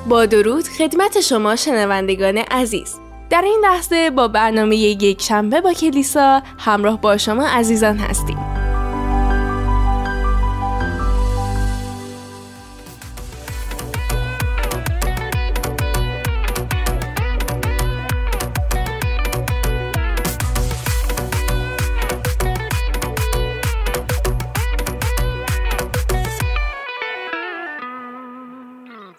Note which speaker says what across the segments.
Speaker 1: با درود خدمت شما شنوندگان عزیز. در این لحظه با برنامه یک شنبه با کلیسا همراه با شما عزیزان هستیم.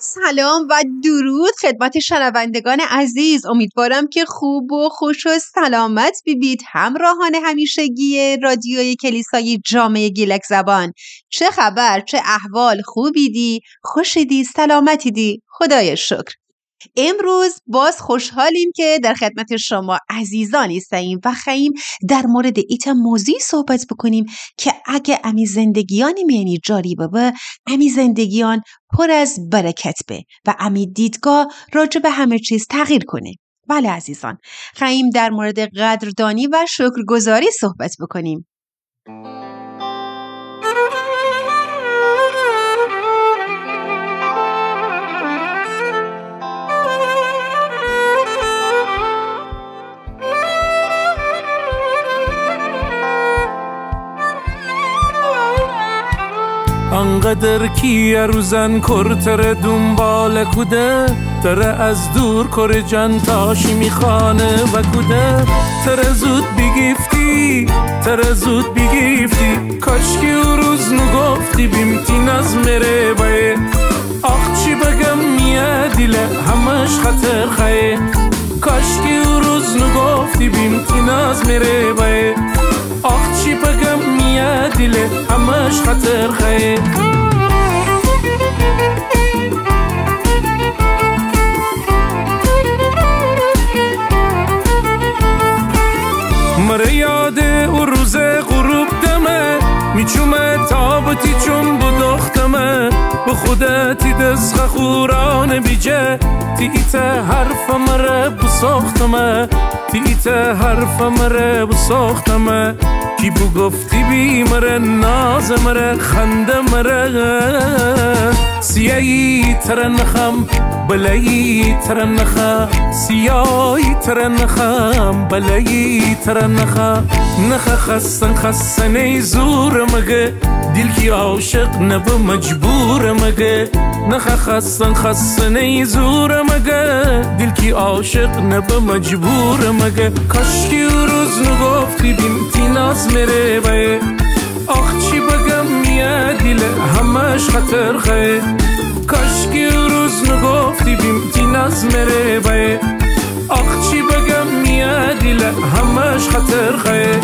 Speaker 2: سلام و درود خدمت شنوندگان عزیز. امیدوارم که خوب و خوش و سلامت ببید. همراهان همیشگی رادیوی کلیسای جامع گیلک زبان، چه خبر؟ چه احوال؟ خوبیدی؟ خوشیدی؟ سلامتیدی؟ خدای شکر. امروز باز خوشحالیم که در خدمت شما عزیزان هستیم و خواهیم در مورد ایت موضوعی صحبت بکنیم که اگه امی زندگیان میانی جاری بابه، امی زندگیان پر از برکت به و امی دیدگاه راجع به همه چیز تغییر کنه. بله عزیزان، خواهیم در مورد قدردانی و شکرگزاری صحبت بکنیم.
Speaker 3: انقدر کی روزن کرتر دنبال کده، تره از دور کر جن تاشی میخانه و کده، تره زود بگیفتی کاشکی او روز نگفتی بیمتین از مره بایه. آخ چی بگم میه دیله همش خطر خیه، کاشکی او روز نگفتی بیمتین از مره بایه. آخ چی بگم میه دیله همش خطر خیه. مره یاده او روز غروب دمه، میچومه تابتی چون بدختمه، به خودتی دست خوران بیجه، تیت حرف مره بساختمه، تیت حرف مره بساختمه. کی بو گفتی بی مره ناز مره خنده مره، سیایی ترنخم بلایی ترنخم، سیایی ترنخم بلایی ترنخم. نخ خستنی زور مگه، دل کی عاشق نبه مجبور مگه. نخ خستنی زور مگه، دل کی عاشق نبه مجبور مگه. کاشکی او روز نگفتی بیمتی ناز میره بایه. آخ چی بگم میه دیله همش خطر خیه، کاشکی او روز نگفتی بیمتی ناز میره بایه. آخ چی بگم میه دیله همش خطر خیه.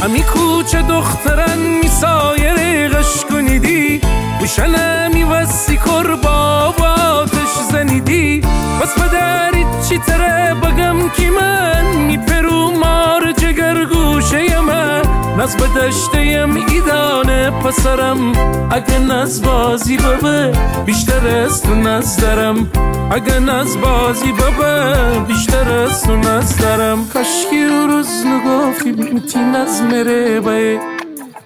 Speaker 3: امی کوچه دخترن می سایره غش کنیدی، بوشنه می وسی کر بابا آتش زنیدی. بس بدارید چی تره بگم کی من، می پرو مار جگر گوشه من. ناز بدشتیم ایدانه پسرم، اگه ناز بازی ببه بیشتر از تو ناز دارم. اگه ناز بازی ببه بیشتر از تو ناز دارم. کاشکی او روز نگفتی بیمتی ناز میره بایه.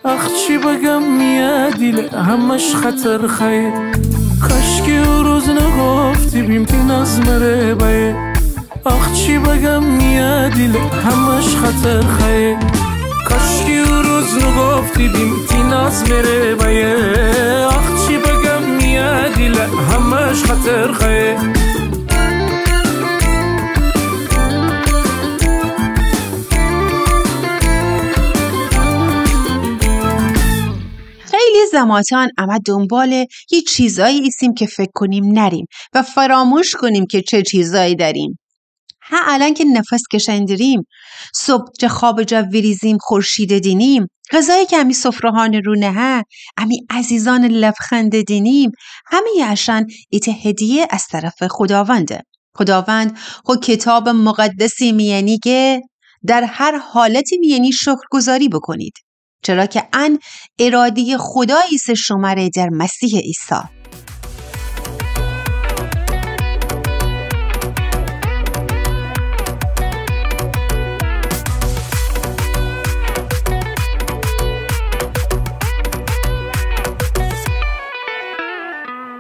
Speaker 3: آخ چی بگم میه دیله همش خطر خیه، کاشکی او روز نگفتی بیمتی ناز میره بایه. آخ چی بگم میه دیله همش خطر خیه، کاشکی او روز نگفتی بیمتی ناز میره بایه. آخ چی بگم میه دیله همش خطر خیه.
Speaker 2: خیلی زمانان اما دنبال یه چیزایی ایستیم که فکر کنیم نریم و فراموش کنیم که چه چیزایی داریم. الان که نفس کشندریم، صبح چه خواب جا ویریزیم، خورشید دینیم، غذایی که امی سفرهان رونه ها، امی عزیزان لبخند دینیم، همه یعشان ایت هدیه از طرف خداونده. خداوند خو کتاب مقدسی میانی که در هر حالتی میانی شکرگزاری بکنید، چرا که ان ارادی خداییست شماره در مسیح عیسی.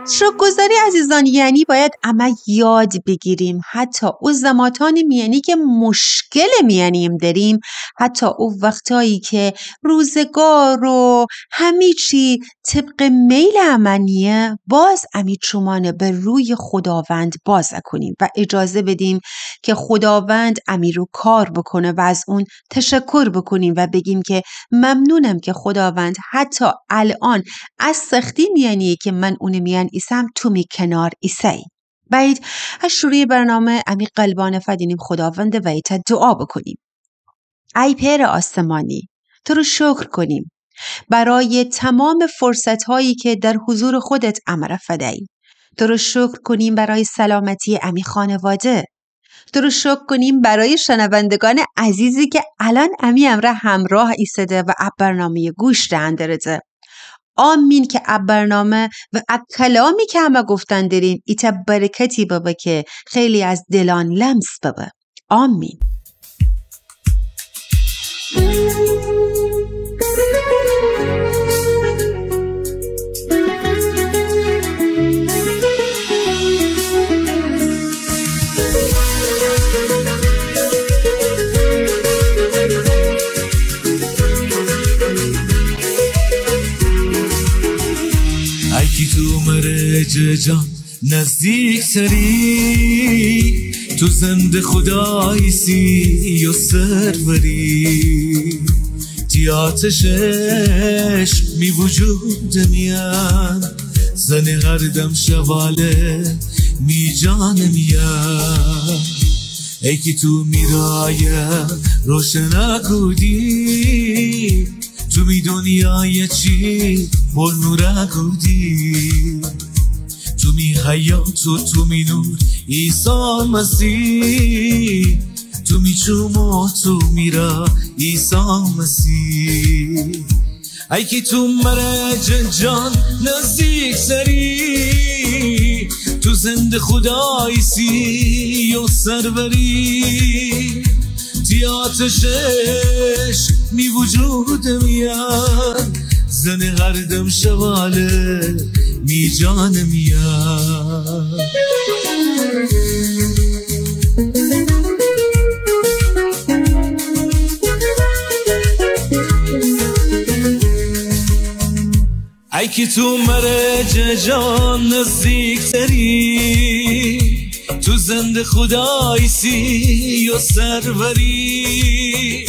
Speaker 2: شکرگزاری عزیزان یعنی باید اما یاد بگیریم حتی او زماتان میانی که مشکل میانیم داریم، حتی او وقتایی که روزگار و همه چی طبق میل امنیه، باز امی چومانه به روی خداوند باز کنیم و اجازه بدیم که خداوند امی رو کار بکنه و از اون تشکر بکنیم و بگیم که ممنونم که خداوند حتی الان از سختی میانیه که من اون میان ایسم تو می کنار ایسی. باید از شروع برنامه امی قلبانه فدینیم خداوند و ایتا دعا بکنیم. ای پیر آسمانی، تو رو شکر کنیم برای تمام فرصت هایی که در حضور خودت امر فدایی. تو رو شکر کنیم برای سلامتی امی خانواده. تو رو شکر کنیم برای شنوندگان عزیزی که الان امی امره همراه ایستده و اب برنامه گوش دهنده. آمین که اب برنامه و اب کلامی که همه گفتن دارین ایتا برکتی بابا که خیلی از دلان لمس بابا. آمین.
Speaker 3: جان نزدیک تری تو زنده خدایسی و سروری تی آتشش می وجود میان زن هر دم شواله می جان میان ای که تو میرایه روشن کودی تو می دنیای چی بر نور کودی تو می حیات و تو می نور عیسی مسیح تو می چوم و تو می را عیسی مسیح ای که تو مرج جان نزدیک سری تو زنده خدایسی و سروری تی آتشش می وجود میاد زن هر دم شواله می جان میاد ای که تو مرج جان نزدیک تری تو زنده خدایسی و سروری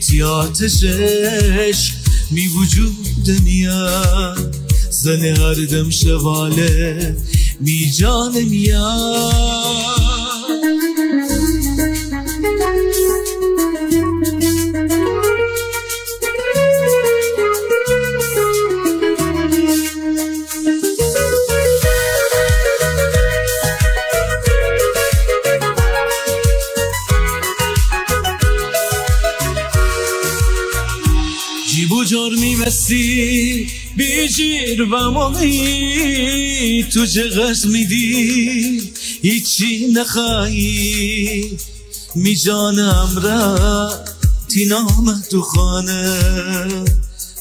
Speaker 3: تی آتشش می وجود میاد زن هر دم شواله می جان میاد میوستی بیجیر و ماهی تو چه قصد میدی هیچی نخواهی می جانم را تی نام تو خانه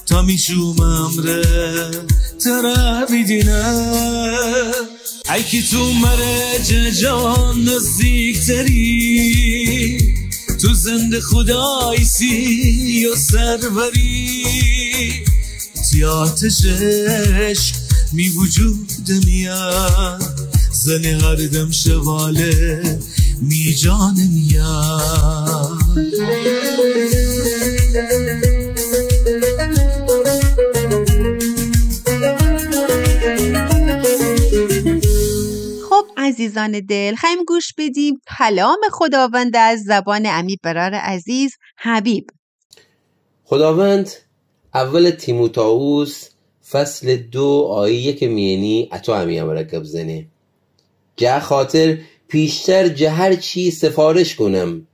Speaker 3: تا می شومم را ترا بیدینه ای که تو مرج جان نزدیک تری تو زنده خدایسی و سروری تی آتشش می وجود میاد زن هر دم شواله می جان میاد
Speaker 2: عزیزان دل، خواهیم گوش بدیم کلام خداوند از زبان امی برار عزیز حبیب.
Speaker 4: خداوند اول تیموتائوس فصل 2 آیه 1 میانی اتو امی امرکب زنه جه خاطر پیشتر جهر چی سفارش کنم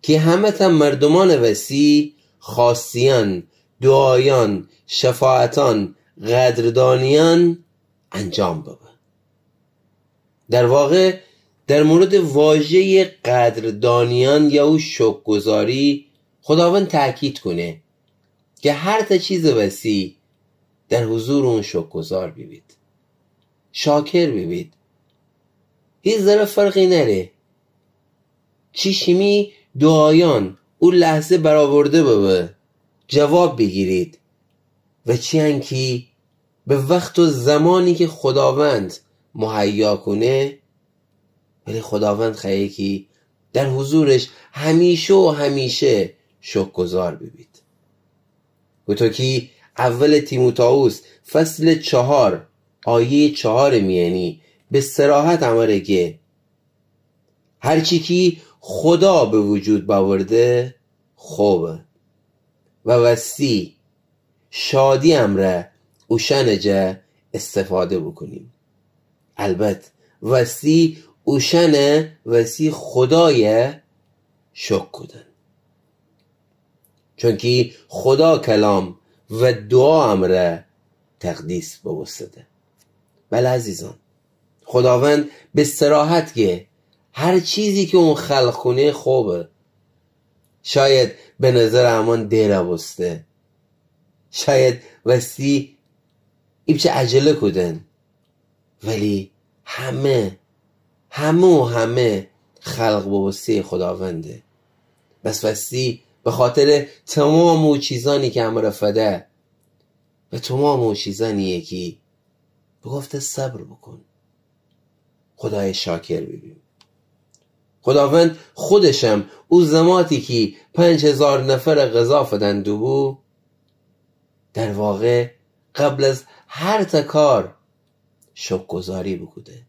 Speaker 4: که همه تا مردمان وسی خاصیان دعایان شفاعتان قدردانیان انجام ببه. در واقع در مورد واژه قدردانیان یا او شکرگزاری خداوند تأکید کنه که هر تا چیز وسی در حضور اون شکرگزار بیوید. شاکر ببید. هیچ ذره فرقی نره. چی شیمی دعایان اون لحظه برآورده ببه جواب بگیرید و چی انکی به وقت و زمانی که خداوند مهیا کنه، ولی خداوند خیلی که در حضورش همیشه و همیشه شکرگزار ببید. و تو که اول تیموتائوس فصل 4 آیه 4 میانی به صراحت امرگه هرچی که خدا به وجود باورده خوبه و وسی شادی امره اوشنجه استفاده بکنیم. البته وسی اوشنه وسی خدای شک کدن، چون که خدا کلام و دعا امره تقدیس بوسته. بله عزیزان، خداوند به صراحت که هر چیزی که اون خلق کنه خوبه. شاید به نظر امان دیر بسته، شاید وستی ایبچه عجله کدن، ولی همه خلق بوسته خداونده. بس وستی به خاطر تمام او چیزانی که همه رفته و تمام او چیزانیه که بگفته صبر بکن. خدای شاکر ببین. خداوند خودشم او زماتی که 5000 نفر غذا فدندو بو، در واقع قبل از هر تا کار شکرگزاری بکوده.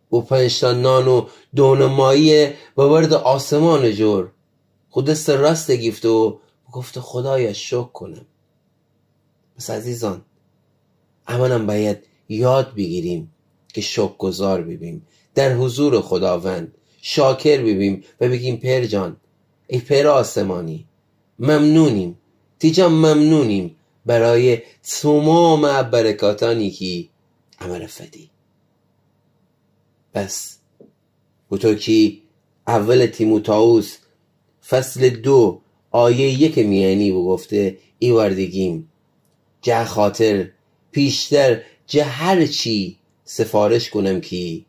Speaker 4: او 5 تا نان و دونمایی بورد آسمان جور خود دست راست گفت و گفت خدایا شکر کنم. بس عزیزان، امانم باید یاد بگیریم که شکرگزار ببیم در حضور خداوند، شاکر ببیم و بگیم پیر جان، ای پیر آسمانی، ممنونیم، تیجا ممنونیم برای تمام برکاتانی که عمل فدی. بس بطور که اول تیموتائوس فصل 2 آیه 1 میانی گفته ای وردگیم جه خاطر پیشتر جه هر چی سفارش کنم که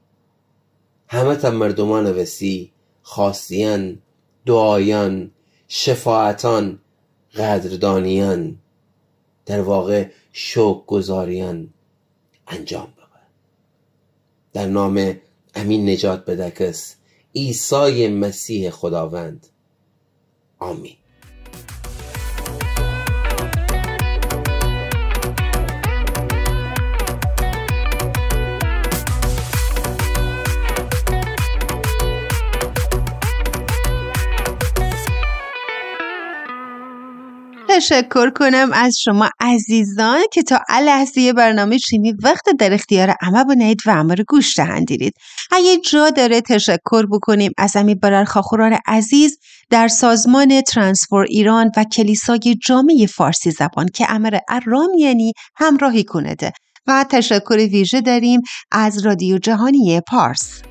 Speaker 4: همه تا مردمان وسی خواستیان، دعایان، شفاعتان، قدردانیان، در واقع شکرگزاریان انجام ببر. در نام امین نجات بدکس عیسی مسیح خداوند، آمین.
Speaker 2: تشکر کنم از شما عزیزان که تا لحظه برنامه شیمی وقت در اختیار همه بنید و همه رو گوش دهندید. اگه جا داره تشکر بکنیم از امی برای خاخوران عزیز در سازمان ترانسفور ایران و کلیسای جامعه فارسی زبان که امر ارامیانی همراهی کنده و تشکر ویژه داریم از رادیو جهانی پارس.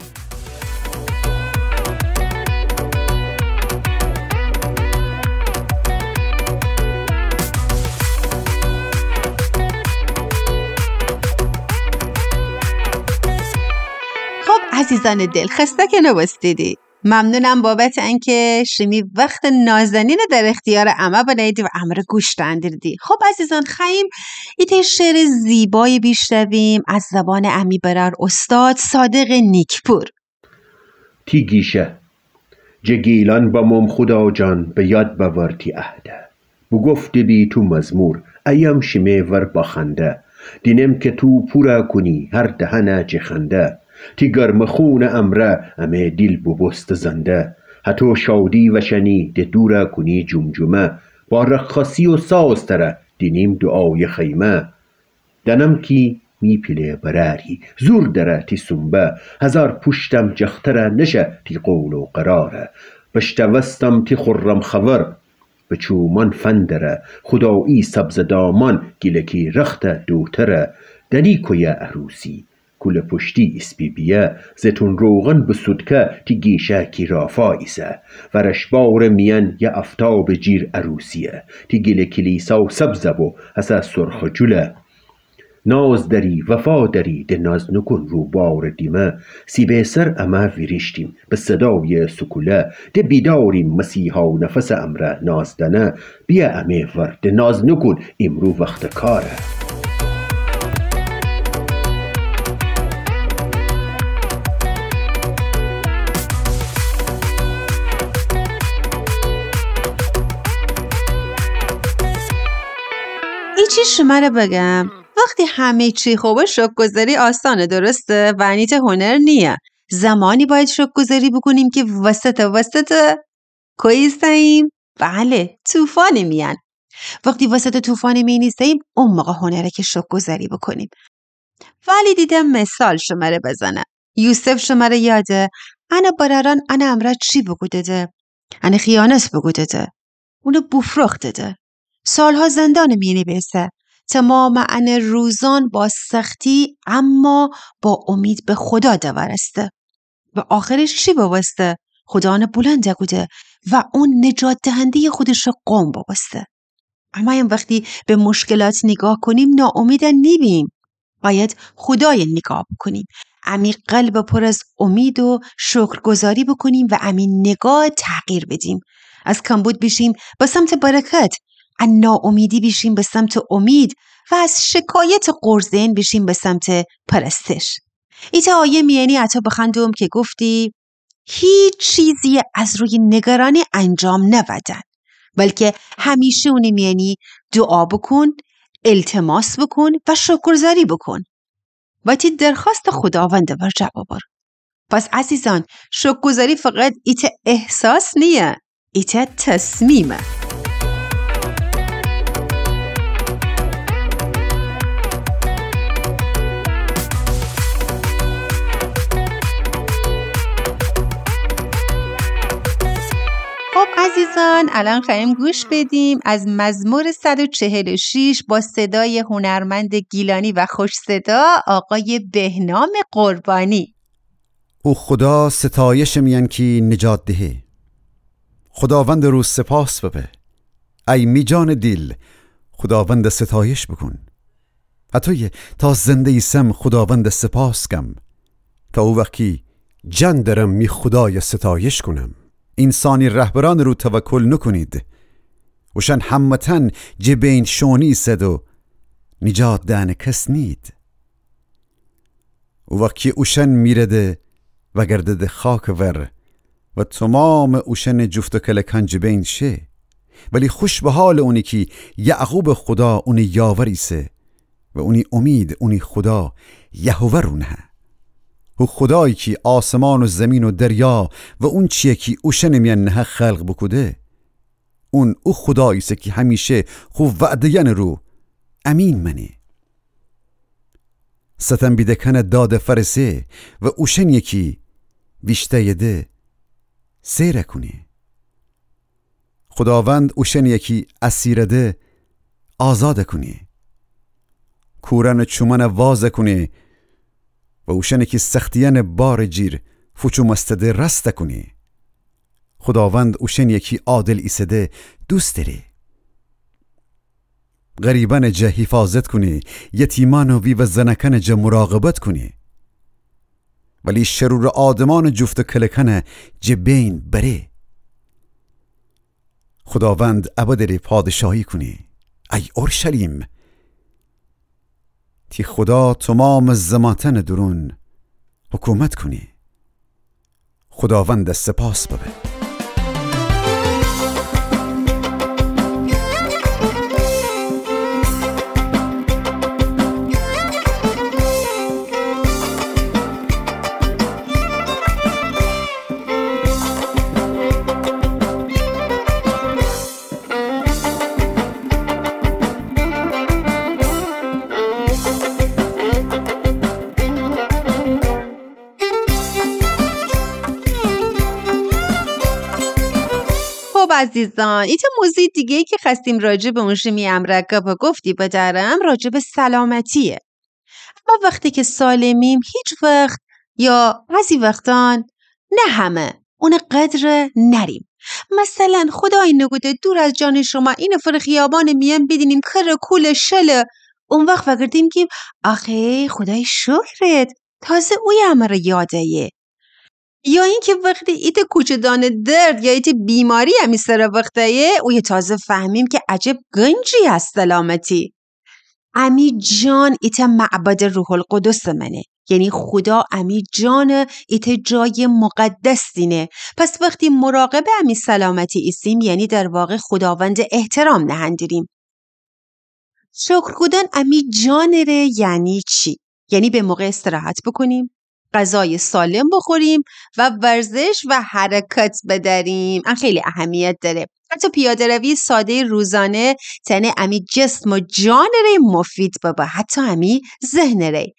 Speaker 2: عزیزان دل خسته که نبستیدی. ممنونم بابت اینکه شمی وقت نازنین در اختیار امه بنیدی و امه رو گوش دهندیدی. خب عزیزان، خواهیم ایت شعر زیبایی بیشتویم از زبان امی برار استاد صادق نیکپور.
Speaker 5: تی گیشه جگیلان با مم خدا جان به یاد باورتی عهده بگفت بی تو مزمور ایم شمه ور بخنده دینم که تو پورا کنی هر دهنه جخنده تی گرم خون امره امه دیل ببست زنده حتی شادی و شنی ده دورا کنی جمجمه با رخصی و سازتره دینیم دعای خیمه دنم کی می پیله براری زور دره تی سنبه هزار پشتم جختره نشه تی قول و قراره بشتوستم تی خرم خبر بچومان فندره خدایی سبز دامان گلکی رخت دوتره دنی کویا عروسی کل پشتی اسپی بیه زتون روغن بسودکه تی گیشه کی رافایسه ورش بار میان یا افتاب جیر عروسیه تی گل کلیسا و سبزه و هسا سرخ جله ناز داری وفا داری ده ناز نکن رو بار دیمه سی به سر اما ویریشتیم به صدای سکوله ده بیداریم مسیحا نفس امره نازدنه بیا امه ور ده ناز نکن امرو وقت کاره.
Speaker 2: چی شما رو بگم وقتی همه چی خوبه شکرگزاری آسانه درسته و نیت هنر نیه. زمانی باید شکرگزاری بکنیم که وسط کویستیم. بله طوفانی میان. وقتی وسط طوفانی می نیستیم اون موقع هنره که شکرگزاری بکنیم. ولی دیدم مثال شما رو بزنم. یوسف شما رو یاده انا براران انا امره چی بگو داده؟ انا خیانت بگو داده. اونو بفرخت داده. سالها زندان می نویسه. تمام روزان با سختی اما با امید به خدا دورسته. و آخرش چی بوسته؟ خدا بلند گوده و اون نجات دهنده خودش رو قوم بوسته. اما این وقتی به مشکلات نگاه کنیم ناامیدن نیبیم. باید خدای نگاه بکنیم. عمیق قلب پر از امید و شکرگزاری بکنیم و امین نگاه تغییر بدیم. از کمبود بشیم به سمت برکت. از ناامیدی بشیم به سمت امید و از شکایت قرضین بشیم به سمت پرستش. ایتا آیه میانی عطا بخندم که گفتی هیچ چیزی از روی نگرانی انجام نودن بلکه همیشه اونی میانی دعا بکن، التماس بکن و شکرگزاری بکن و تی درخواست خداوند بر جواب. پس عزیزان شکرگزاری فقط ایتا احساس نیه، ایتا تصمیمه. خب عزیزان الان خواهیم گوش بدیم از مزمور 146 با صدای هنرمند گیلانی و خوش صدا آقای بهنام قربانی.
Speaker 6: او خدا ستایش میان کی نجات دهه، خداوند رو سپاس ببه. ای می جان دیل خداوند ستایش بکن. حتی تا زنده ایسم خداوند سپاس کم، تا او وقتی جان درم می خدای ستایش کنم. انسانی رهبران رو توکل نکنید، وشن همتن جبین شونی سد و نجات دهن کس نید. او وقتی اوشن میرده و گردده خاک ور و تمام اوشن جفت و کلکان جبین شه. ولی خوش به حال اونی که یعقوب خدا اونی یاوریسه و اونی امید اونی خدا یهوه رونه. او خدایی که آسمان و زمین و دریا و اون چیه که اوشن میان نه خلق بکده. اون او خداییسه که همیشه خوب وعده رو امین منه. ستن بیدکن داد فرسه و اوشن یکی بیشته یده سیره کنه. خداوند اوشن یکی اسیرده آزاد کنه. کورن چومن واز کنه و اوشن یکی سختیان بار جیر فوچو مستده رست کنه. خداوند اوشن یکی عادل ایسده دوست داره. غریبان جه حفاظت کنه، یتیمان و زنکن جه مراقبت کنه. ولی شرور آدمان جفت کلکن جه بین بره. خداوند ابدر پادشاهی کنه. ای اورشلیم تی خدا تمام زمانتن درون حکومت کنه. خداوند سپاس ببه.
Speaker 2: عزیزان ایتا موضوع دیگه ای که خواستیم راجع به اونش میامرگه با گفتی بدارم راجع به سلامتیه. اما وقتی که سالمیم هیچ وقت یا بعضی وقتان نه همه اون قدر نریم. مثلا خدای نگوده دور از جان شما این فر خیابان میان بدینیم کر کول شل اون وقت وگردیم که آخه خدای شکرت تازه اوی همه رو یادهیه. یا این که وقتی ایت کوچدان درد یا ایت بیماری همی سر وقتهیه اوی تازه فهمیم که عجب گنجی هست سلامتی. امی جان ایت معبد روح القدس منه، یعنی خدا امی جان ایت جای مقدس دینه. پس وقتی مراقب امی سلامتی ایستیم یعنی در واقع خداوند احترام نهندیریم. شکر کردن امی جان ره یعنی چی؟ یعنی به موقع استراحت بکنیم، غذای سالم بخوریم و ورزش و حرکت بداریم. این خیلی اهمیت داره. حتی پیاده روی ساده روزانه تنه امی جسم و جان ره مفید بابا، حتی امی ذهن ره.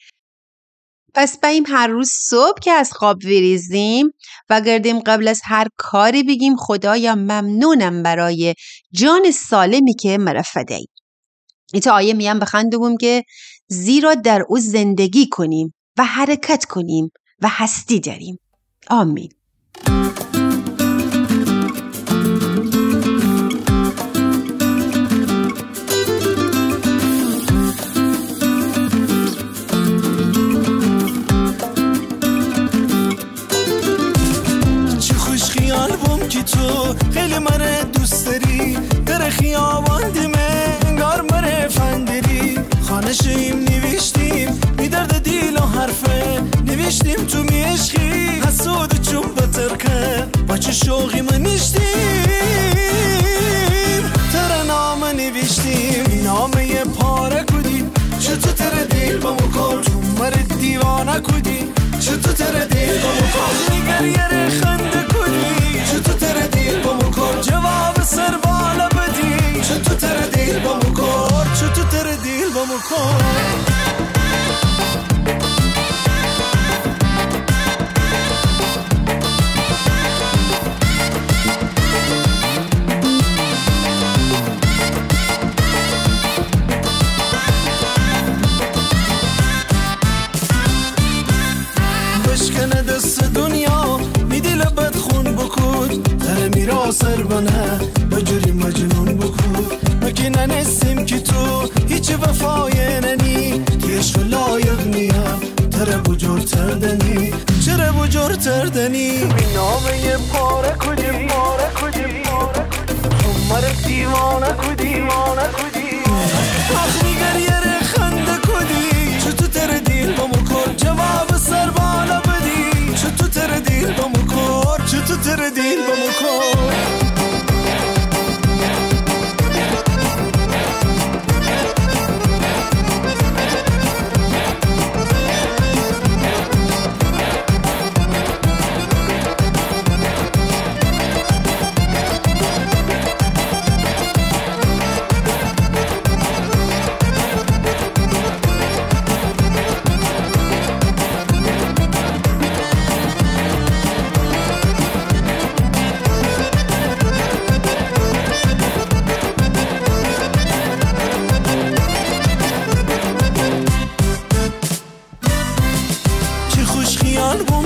Speaker 2: پس بایم هر روز صبح که از خواب ویریزیم و گردیم قبل از هر کاری بگیم خدایا ممنونم برای جان سالمی که مرا فدایی. ایتا آیه میم بخندوم که زیرا در او زندگی کنیم و حرکت کنیم و هستی داریم. آمین.
Speaker 7: چه خوش خیال بوم که تو خیلی منه دوست داری، در خیابان دیمه انگار مره فندری. خانه شیم نوشتیم بی درد دیل و حرفه، نوشتیم تو میشخی حسود چون بترکه. با چه شوقی من نشتیم تر نامه نوشتیم، نامه یه پاره کدی چطور تر دیل با مکار تو مرد دیوانه کدی، چطور تر دیل با مکار نگر یه خنده کدی، چطور تر دیل با مکار جواب سر بالا بدی، چطور تر دیل با مکار، چطور تر دیل با مکار. بشکنه دست دنیا میدی لبت خون بکن، تر میرا سر بنه بجوری مجنون بکن. مکنه نسیم که تو هیچ وفای ننی، دیشق لایق نیم تر بجور تردنی، چرا بجور تردنی. نامه یه پاره کدی پاره کدی عمر دیوانه کدی دیوانه کدی، آخری گریه خنده کدی، چطور تر دیل با مکر جواب سر بالا بدی، چطور تر دیل با مکر، چطور تر دیل با مکر.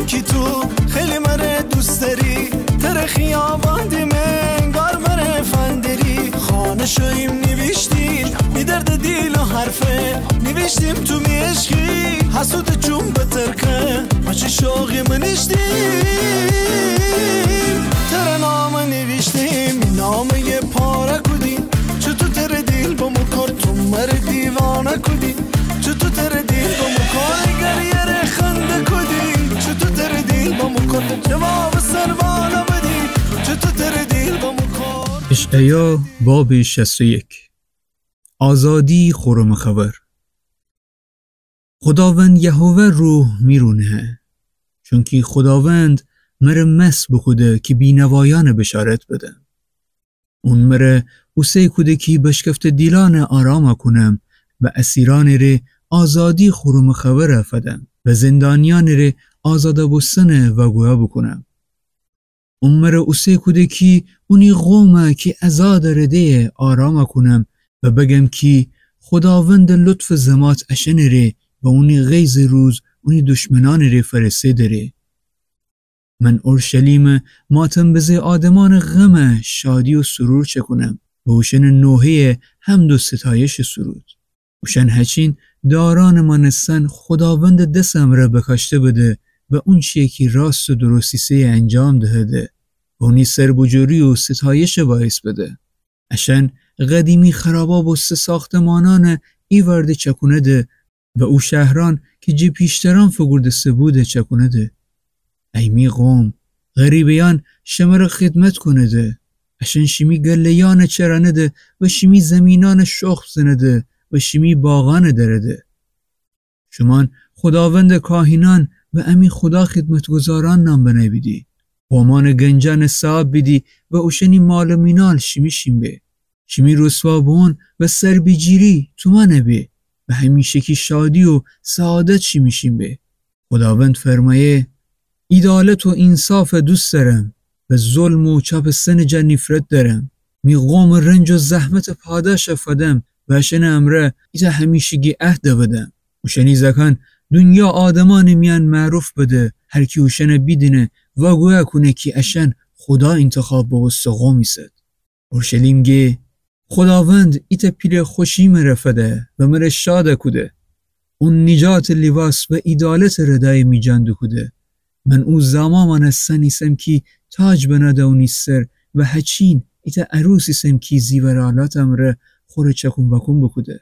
Speaker 7: که تو خیلی مره دوست داری، تر خیابان دیمه انگار مره فندری. خانه شویم نوشتیم بی درد دیل و حرفه، نوشتیم تو میشخی حسود چون بترکه. با چه شوقی منشتیم تر نامه نوشتیم، نامه یه پاره کدی، چطور تر دیل با مکار تو مره دیوانه کدی، چطور تر دیل با مکار گریه خنده کدی، چطور تر دیل با مکار جواب سر بالا بدی، چطور تر دیل با مکار.
Speaker 8: اشعیا باب 61. آزادی خورم خبر. خداوند یهوه روح میرونه، چونکی خداوند مره مس بخوده که بینوایان بشارت بده. اون مره اوسه کده که بشکفت دیلان آرام کنم و اسیران ره آزادی خورم خبر افدم و زندانیان ره آزاده بستن و گویا بکنم. اون مره اوسه کده که اونی قومه که ازاد رده آرام کنم و بگم که خداوند لطف زمات اشن ره و اونی غیز روز اونی دشمنان ره فرسته داره. من اورشلیم ماتم بزه آدمان غم شادی و سرور چه کنم و اوشن نوحه حمد و ستایش سرود. وشن هچین داران منستن خداوند دستم را بکشته بده و اون چیه که راست و درستیسه انجام دهده و اونی سربجوری و ستایش باعث بده. اشن قدیمی خراباب و ساختمانان ای ورده چکونه ده و او شهران که جی پیشتران فگرده سبوده چکونه ده. ایمی قوم غریبیان شمر خدمت کنه ده. اشن شمی گلیان چرانه ده و شمی زمینان شخص زنه ده و شمی باغان درده. شمان خداوند کاهینان و امی خدا خدمتگزاران نام بنویدی. قومان گنجان صاحب بیدی و اوشنی مال و مینال شمی به. شمی رسوابون و سربیجیری تو منه و همیشه کی شادی و سعادت شیم به. خداوند فرمایه عدالت و انصاف دوست دارم و ظلم و چاپ سن جا نفرت دارم. می قوم رنج و زحمت پاداش افدم و اشن امره ایتا همیشگی عهد بدم. اوشنی زکان دنیا آدمان میان معروف بده هر کی اوشن بیدینه و گویا کنه که اشن خدا انتخاب به وسط قومی ست. اورشلیم گه خداوند ایتا پیل خوشی مرفده و مره شاده کده. اون نجات لباس و عدالت ردای می جانده کده. من او زمان سنیسم کی تاج بناده اونی سر و هچین ایتا عروسی سم کی زیورالاتم ره خور چکون بکن بکده.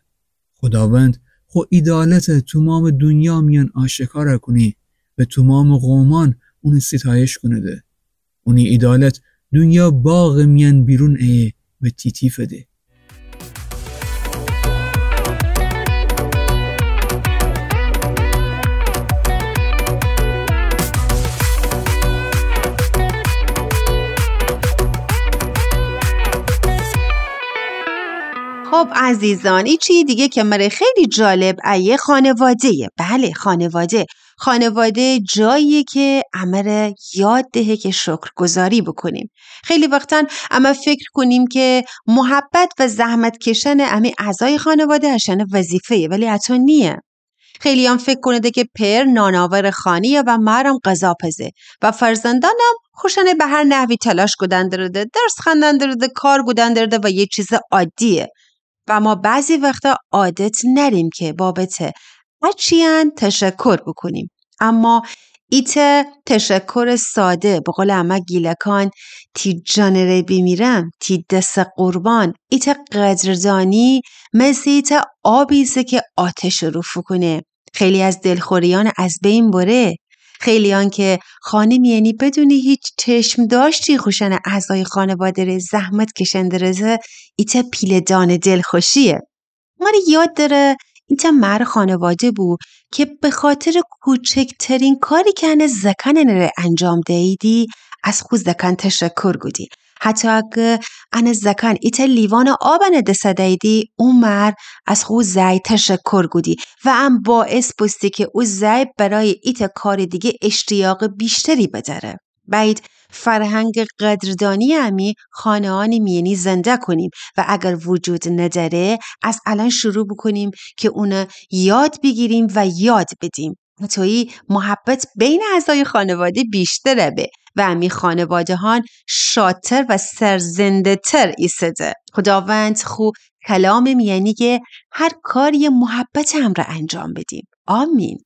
Speaker 8: خداوند خو عدالت تمام دنیا میان آشکار کنی و تمام قومان اون ستایش کنه ده. اونی عدالت دنیا باغ میان بیرون ایه و تیتیفه ده.
Speaker 2: خب عزیزان این چی دیگه که مره خیلی جالب ایه خانواده‌یه. بله خانواده جاییه که امره یاد دهه که شکرگزاری بکنیم. خیلی وقتا اما فکر کنیم که محبت و زحمت کشن امی اعضای خانواده هشن وظیفه ولی حتی نیه. خیلی هم فکر کنده که پر ناناور خانیه و مرم غذا پزه و فرزندانم خوشنه به هر نحوی تلاش گودن درده، درس خواندن درده، کار گودن درده و یه چیز عادیه. و ما بعضی وقتا عادت نریم که بابت هرچیان تشکر بکنیم. اما ایت تشکر ساده به قول اما گیلکان تی جانره بیمیرم تی دست قربان ایت قدردانی مثل ایت آبیزه که آتش رو کنه. خیلی از دلخوریان از بین بره. خیلیان که خانه میانی بدونی هیچ چشم داشتی خوشن اعضای خانواده ره زحمت کشنده رزه ایتا پیلدان دلخوشیه. ما یاد داره ایتا مر خانواده بود که به خاطر کوچکترین کاری که انه زکن نره انجام دیدی از خود زکن تشکر گودی. حتی اگه انه زکن ایتا لیوان آبنه دسته دیدی اون مر از خود زی تشکر گودی و ام باعث بستی که او زی برای ایتا کار دیگه اشتیاق بیشتری بداره. باید فرهنگ قدردانی امی خانه‌هانی میانی زنده کنیم و اگر وجود نداره از الان شروع بکنیم که اونو یاد بگیریم و یاد بدیم. توی محبت بین اعضای خانواده بیشتره به و امی خانواده هان شاطر و سرزنده تر ایستده. خداوند خو کلام میانی که هر کاری محبت هم را انجام بدیم. آمین.